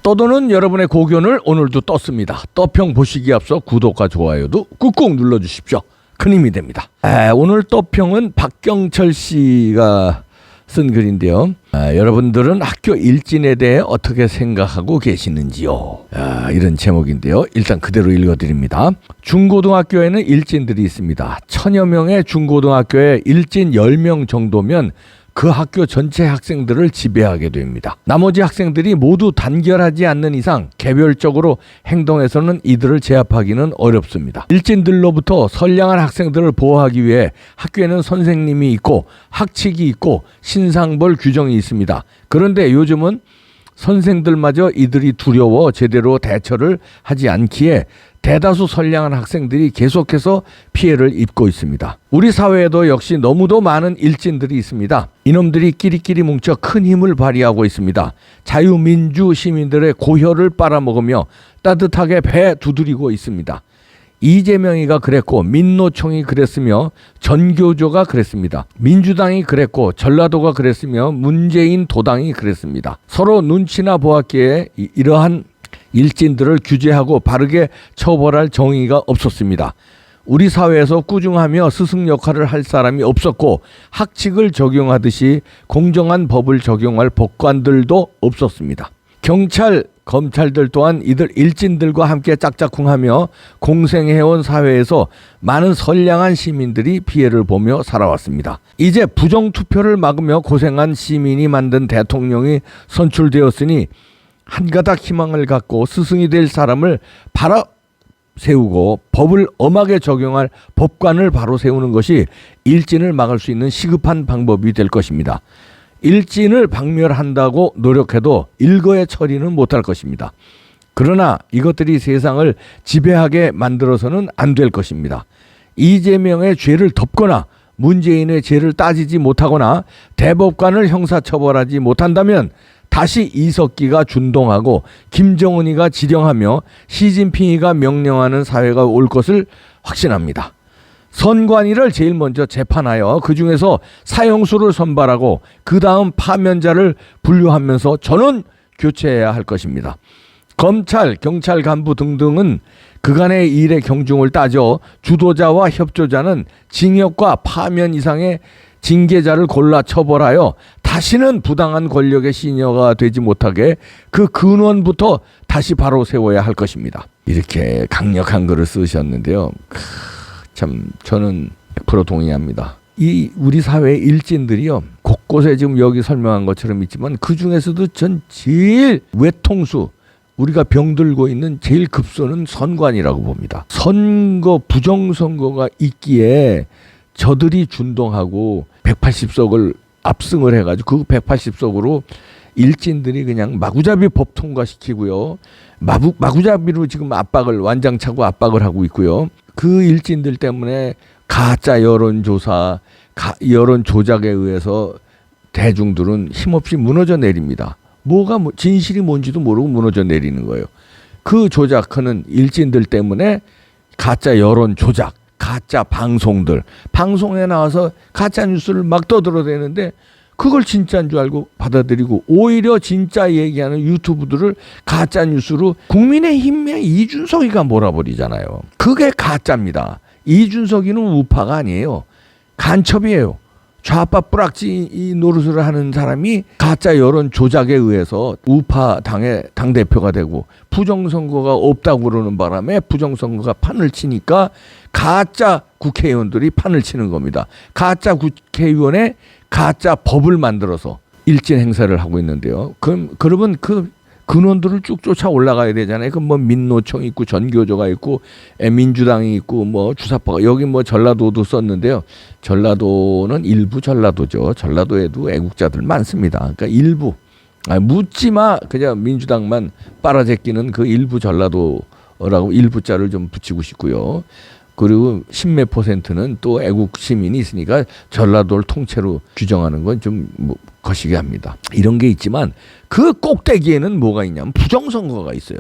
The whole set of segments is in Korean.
떠도는 여러분의 고견을 오늘도 떴습니다. 떠평 보시기에 앞서 구독과 좋아요도 꾹꾹 눌러주십시오. 큰 힘이 됩니다. 오늘 떠평은 박경철 씨가 쓴 글인데요. 여러분들은 학교 일진에 대해 어떻게 생각하고 계시는지요? 이런 제목인데요. 일단 그대로 읽어드립니다. 중고등학교에는 일진들이 있습니다. 1000여 명의 중고등학교에 일진 10명 정도면 그 학교 전체 학생들을 지배하게 됩니다. 나머지 학생들이 모두 단결하지 않는 이상 개별적으로 행동해서는 이들을 제압하기는 어렵습니다. 일진들로부터 선량한 학생들을 보호하기 위해 학교에는 선생님이 있고 학칙이 있고 신상벌 규정이 있습니다. 그런데 요즘은 선생들마저 이들이 두려워 제대로 대처를 하지 않기에 대다수 선량한 학생들이 계속해서 피해를 입고 있습니다. 우리 사회에도 역시 너무도 많은 일진들이 있습니다. 이놈들이 끼리끼리 뭉쳐 큰 힘을 발휘하고 있습니다. 자유민주 시민들의 고혈을 빨아먹으며 따뜻하게 배 두드리고 있습니다. 이재명이가 그랬고 민노총이 그랬으며 전교조가 그랬습니다. 민주당이 그랬고 전라도가 그랬으며 문재인 도당이 그랬습니다. 서로 눈치나 보았기에 이러한 일진들을 규제하고 바르게 처벌할 정의가 없었습니다. 우리 사회에서 꾸중하며 스승 역할을 할 사람이 없었고 학칙을 적용하듯이 공정한 법을 적용할 법관들도 없었습니다. 경찰, 검찰들 또한 이들 일진들과 함께 짝짝꿍하며 공생해온 사회에서 많은 선량한 시민들이 피해를 보며 살아왔습니다. 이제 부정투표를 막으며 고생한 시민이 만든 대통령이 선출되었으니 한가닥 희망을 갖고 스승이 될 사람을 바로 세우고 법을 엄하게 적용할 법관을 바로 세우는 것이 일진을 막을 수 있는 시급한 방법이 될 것입니다. 일진을 박멸한다고 노력해도 일거의 처리는 못할 것입니다. 그러나 이것들이 세상을 지배하게 만들어서는 안 될 것입니다. 이재명의 죄를 덮거나 문재인의 죄를 따지지 못하거나 대법관을 형사처벌하지 못한다면 다시 이석기가 준동하고 김정은이가 지령하며 시진핑이가 명령하는 사회가 올 것을 확신합니다. 선관위를 제일 먼저 재판하여 그 중에서 사형수를 선발하고 그 다음 파면자를 분류하면서 전원 교체해야 할 것입니다. 검찰, 경찰 간부 등등은 그간의 일의 경중을 따져 주도자와 협조자는 징역과 파면 이상의 징계자를 골라 처벌하여 다시는 부당한 권력의 시녀가 되지 못하게 그 근원부터 다시 바로 세워야 할 것입니다. 이렇게 강력한 글을 쓰셨는데요. 참 저는 100% 동의합니다. 이 우리 사회의 일진들이요, 곳곳에 지금 여기 설명한 것처럼 있지만 그 중에서도 전 제일 외통수, 우리가 병들고 있는 제일 급소는 선관이라고 봅니다. 선거, 부정선거가 있기에 저들이 준동하고 180석을 압승을 해가지고 그 180석으로 일진들이 그냥 마구잡이 법 통과시키고요. 마구잡이로 지금 압박을 완장차고 압박을 하고 있고요. 그 일진들 때문에 가짜 여론조사, 여론 조작에 의해서 대중들은 힘없이 무너져 내립니다. 진실이 뭔지도 모르고 무너져 내리는 거예요. 그 조작하는 일진들 때문에 가짜 여론 조작, 가짜 방송들, 방송에 나와서 가짜 뉴스를 막 떠들어대는데 그걸 진짜인 줄 알고 받아들이고 오히려 진짜 얘기하는 유튜브들을 가짜 뉴스로 국민의힘의 이준석이가 몰아버리잖아요. 그게 가짜입니다. 이준석이는 우파가 아니에요. 간첩이에요. 좌파 뿌락지 이 노릇을 하는 사람이 가짜 여론 조작에 의해서 우파 당의 당대표가 되고 부정선거가 없다고 그러는 바람에 부정선거가 판을 치니까 가짜 국회의원들이 판을 치는 겁니다. 가짜 국회의원의 가짜 법을 만들어서 일진 행사를 하고 있는데요. 그러면 그 근원들을 쭉 쫓아 올라가야 되잖아요. 그 뭐 민노총 있고 전교조가 있고 민주당이 있고 뭐 주사파가 여기 뭐 전라도도 썼는데요. 전라도는 일부 전라도죠. 전라도에도 애국자들 많습니다. 그러니까 일부 묻지마 그냥 민주당만 빨아제끼는 그 일부 전라도라고 일부자를 좀 붙이고 싶고요. 그리고 십몇 %는 또 애국 시민이 있으니까 전라도를 통째로 규정하는 건 좀 거시기 합니다. 이런 게 있지만 그 꼭대기에는 뭐가 있냐면 부정선거가 있어요.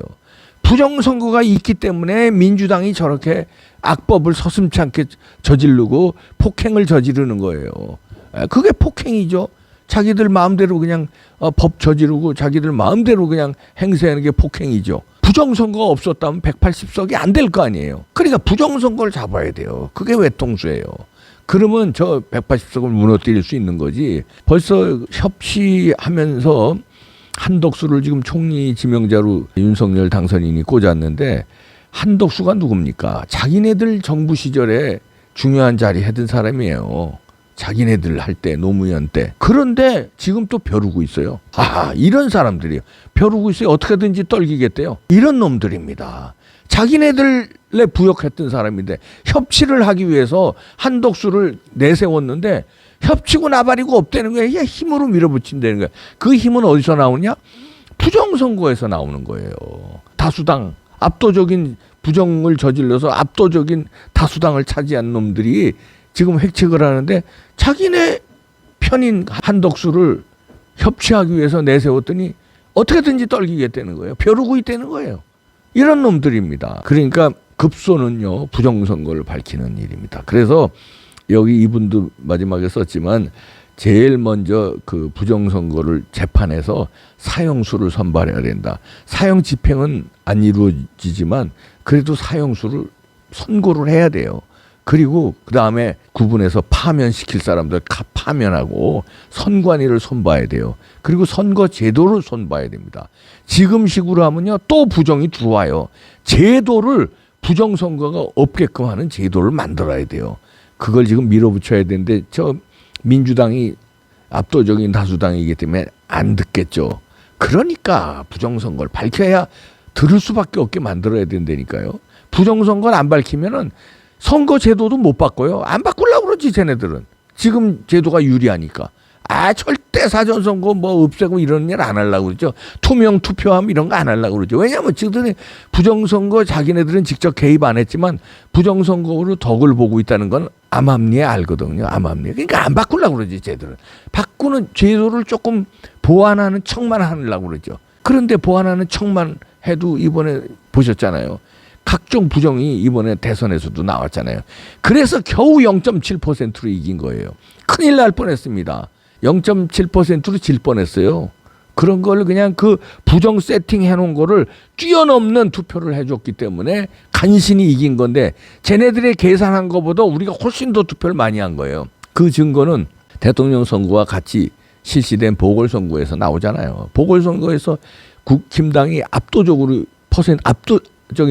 부정선거가 있기 때문에 민주당이 저렇게 악법을 서슴지 않게 저지르고 폭행을 저지르는 거예요. 그게 폭행이죠. 자기들 마음대로 그냥 법 저지르고 자기들 마음대로 그냥 행세하는 게 폭행이죠. 부정선거가 없었다면 180석이 안 될 거 아니에요. 그러니까 부정선거를 잡아야 돼요. 그게 외통수예요. 그러면 저 180석을 무너뜨릴 수 있는 거지. 벌써 협치하면서 한덕수를 지금 총리 지명자로 윤석열 당선인이 꽂았는데, 한덕수가 누굽니까? 자기네들 정부 시절에 중요한 자리 했던 사람이에요. 자기네들 할 때, 노무현 때. 그런데 지금 또 벼르고 있어요. 이런 사람들이요. 벼르고 있어요. 어떻게든지 떨기겠대요. 이런 놈들입니다. 자기네들에 부역했던 사람인데 협치를 하기 위해서 한덕수를 내세웠는데 협치고 나발이고 없다는 거예요. 그냥 힘으로 밀어붙인다는 거예요. 그 힘은 어디서 나오냐? 부정선거에서 나오는 거예요. 다수당, 압도적인 부정을 저질러서 압도적인 다수당을 차지한 놈들이 지금 획책을 하는데, 자기네 편인 한덕수를 협치하기 위해서 내세웠더니 어떻게든지 떨기겠다는 거예요. 벼르고 있다는 거예요. 이런 놈들입니다. 그러니까 급소는요, 부정선거를 밝히는 일입니다. 그래서 여기 이분도 마지막에 썼지만 제일 먼저 그 부정선거를 재판해서 사형수를 선발해야 된다. 사형 집행은 안 이루어지지만 그래도 사형수를 선고를 해야 돼요. 그리고 그 다음에 구분해서 파면시킬 사람들 파면하고 선관위를 손봐야 돼요. 그리고 선거 제도를 손봐야 됩니다. 지금 식으로 하면요, 또 부정이 들어와요. 제도를, 부정선거가 없게끔 하는 제도를 만들어야 돼요. 그걸 지금 밀어붙여야 되는데 저 민주당이 압도적인 다수당이기 때문에 안 듣겠죠. 그러니까 부정선거를 밝혀야 들을 수밖에 없게 만들어야 된다니까요. 부정선거를 안 밝히면은 선거 제도도 못 바꿔요. 안 바꾸려고 그러지, 쟤네들은. 지금 제도가 유리하니까. 절대 사전선거 뭐 없애고 이런 일 안 하려고 그러죠. 투명 투표함 이런 거 안 하려고 그러죠. 왜냐하면 지금들이 부정선거 자기네들은 직접 개입 안 했지만 부정선거로 덕을 보고 있다는 건 암암리에 알거든요. 암암리에. 그러니까 안 바꾸려고 그러지, 쟤들은. 바꾸는 제도를 조금 보완하는 척만 하려고 그러죠. 그런데 보완하는 척만 해도 이번에 보셨잖아요. 각종 부정이 이번에 대선에서도 나왔잖아요. 그래서 겨우 0.7%로 이긴 거예요. 큰일 날 뻔했습니다. 0.7%로 질 뻔했어요. 그런 걸 그냥 그 부정 세팅해 놓은 거를 뛰어넘는 투표를 해줬기 때문에 간신히 이긴 건데, 쟤네들의 계산한 것보다 우리가 훨씬 더 투표를 많이 한 거예요. 그 증거는 대통령 선거와 같이 실시된 보궐선거에서 나오잖아요. 보궐선거에서 국힘당이 압도적인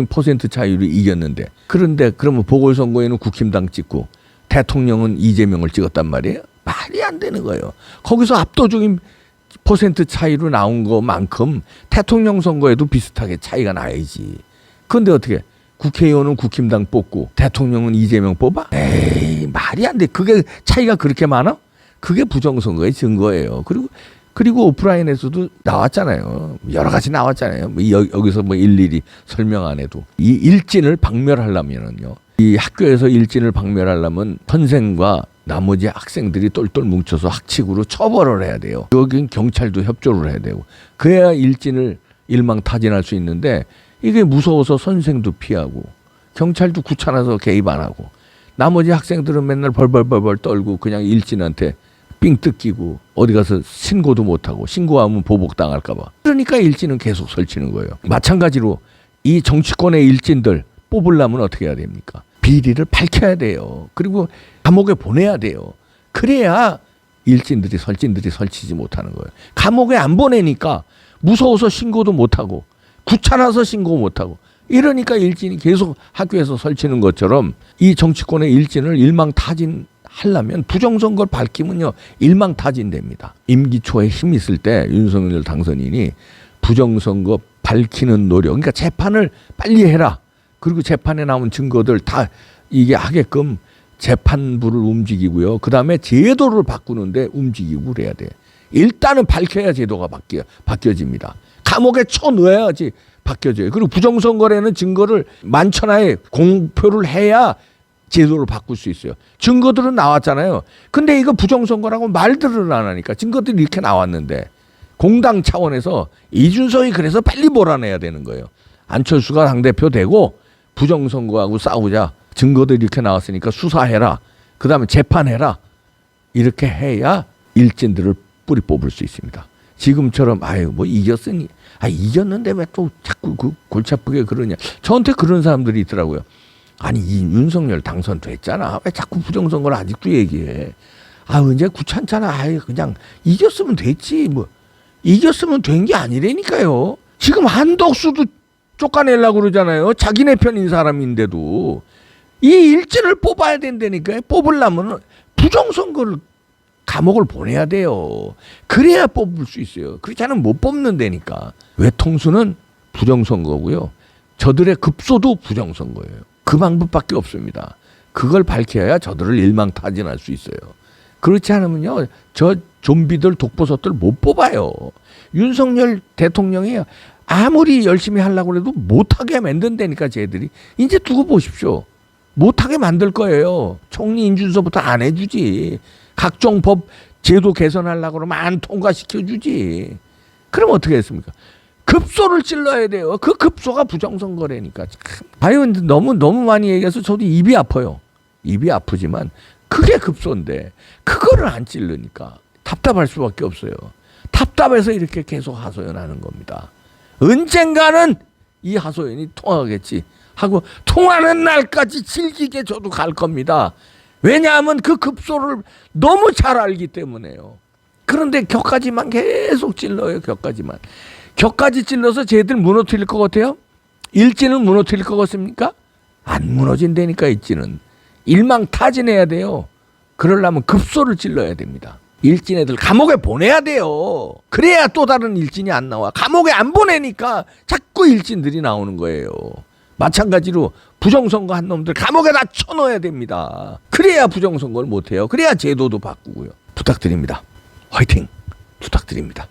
퍼센트 차이로 이겼는데, 그런데 그러면 보궐선거에는 국힘당 찍고 대통령은 이재명을 찍었단 말이에요. 말이 안 되는 거예요. 거기서 압도적인 퍼센트 차이로 나온 것만큼 대통령 선거에도 비슷하게 차이가 나야지. 그런데 어떻게 국회의원은 국힘당 뽑고 대통령은 이재명 뽑아? 에이, 말이 안 돼. 그게 차이가 그렇게 많아? 그게 부정선거의 증거예요. 그리고 오프라인에서도 나왔잖아요. 여러 가지 나왔잖아요. 여기서 뭐 일일이 설명 안 해도. 이 일진을 박멸하려면은요, 이 학교에서 일진을 박멸하려면 선생과 나머지 학생들이 똘똘 뭉쳐서 학칙으로 처벌을 해야 돼요. 여긴 경찰도 협조를 해야 되고. 그래야 일진을 일망타진할 수 있는데, 이게 무서워서 선생도 피하고 경찰도 귀찮아서 개입 안 하고 나머지 학생들은 맨날 벌벌벌벌 떨고 그냥 일진한테 삥 뜯기고 어디 가서 신고도 못하고, 신고하면 보복당할까 봐. 그러니까 일진은 계속 설치는 거예요. 마찬가지로 이 정치권의 일진들 뽑으려면 어떻게 해야 됩니까? 비리를 밝혀야 돼요. 그리고 감옥에 보내야 돼요. 그래야 일진들이, 설진들이 설치지 못하는 거예요. 감옥에 안 보내니까 무서워서 신고도 못하고 귀찮아서 신고 못하고, 이러니까 일진이 계속 학교에서 설치는 것처럼 이 정치권의 일진을 일망타진 하려면 부정선거를 밝히면요, 일망타진됩니다. 임기 초에 힘 있을 때 윤석열 당선인이 부정선거 밝히는 노력, 그러니까 재판을 빨리 해라. 그리고 재판에 나온 증거들 다 이게 하게끔 재판부를 움직이고요. 그 다음에 제도를 바꾸는데 움직이고 그래야 돼. 일단은 밝혀야 제도가 바뀌어집니다. 감옥에 쳐넣어야지 바뀌어져요. 그리고 부정선거라는 증거를 만천하에 공표를 해야 제도를 바꿀 수 있어요. 증거들은 나왔잖아요. 근데 이거 부정선거라고 말들을 안 하니까, 증거들이 이렇게 나왔는데 공당 차원에서 이준석이 그래서 빨리 몰아내야 되는 거예요. 안철수가 당대표 되고 부정선거하고 싸우자. 증거들이 이렇게 나왔으니까 수사해라. 그 다음에 재판해라. 이렇게 해야 일진들을 섣불리 뽑을 수 있습니다. 지금처럼 아유 뭐 이겼으니 이겼는데 왜 또 자꾸 그 골치 아프게 그러냐. 저한테 그런 사람들이 있더라고요. 아니 이 윤석열 당선됐잖아. 왜 자꾸 부정선거를 아직도 얘기해. 이제 귀찮잖아. 그냥 이겼으면 됐지. 뭐 이겼으면 된 게 아니라니까요. 지금 한덕수도 쫓아내려고 그러잖아요. 자기네 편인 사람인데도. 이 일진을 뽑아야 된다니까요. 뽑으려면 부정선거를 감옥을 보내야 돼요. 그래야 뽑을 수 있어요. 그렇지 않으면 못 뽑는다니까. 외통수는 부정선거고요. 저들의 급소도 부정선거예요. 그 방법밖에 없습니다. 그걸 밝혀야 저들을 일망타진할 수 있어요. 그렇지 않으면요, 저 좀비들 독보섯들 못 뽑아요. 윤석열 대통령이 아무리 열심히 하려고 해도 못하게 만든다니까 쟤들이. 이제 두고 보십시오. 못하게 만들 거예요. 총리 인준서부터 안 해주지. 각종 법 제도 개선하려고 그러면 안 통과시켜주지. 그럼 어떻게 했습니까? 급소를 찔러야 돼요. 그 급소가 부정선거라니까. 너무 많이 얘기해서 저도 입이 아파요. 입이 아프지만 그게 급소인데 그거를 안 찔르니까 답답할 수밖에 없어요. 답답해서 이렇게 계속 하소연하는 겁니다. 언젠가는 이 하소연이 통하겠지 하고 통하는 날까지 즐기게 저도 갈 겁니다. 왜냐하면 그 급소를 너무 잘 알기 때문에요. 그런데 격까지만 계속 찔러요. 격까지 찔러서 쟤들 무너뜨릴 것 같아요? 일진은 무너뜨릴 것 같습니까? 안 무너진다니까. 일진은 일망타진해야 돼요. 그러려면 급소를 찔러야 됩니다. 일진 애들 감옥에 보내야 돼요. 그래야 또 다른 일진이 안 나와. 감옥에 안 보내니까 자꾸 일진들이 나오는 거예요. 마찬가지로 부정선거 한 놈들 감옥에다 쳐넣어야 됩니다. 그래야 부정선거를 못해요. 그래야 제도도 바꾸고요. 부탁드립니다. 화이팅 부탁드립니다.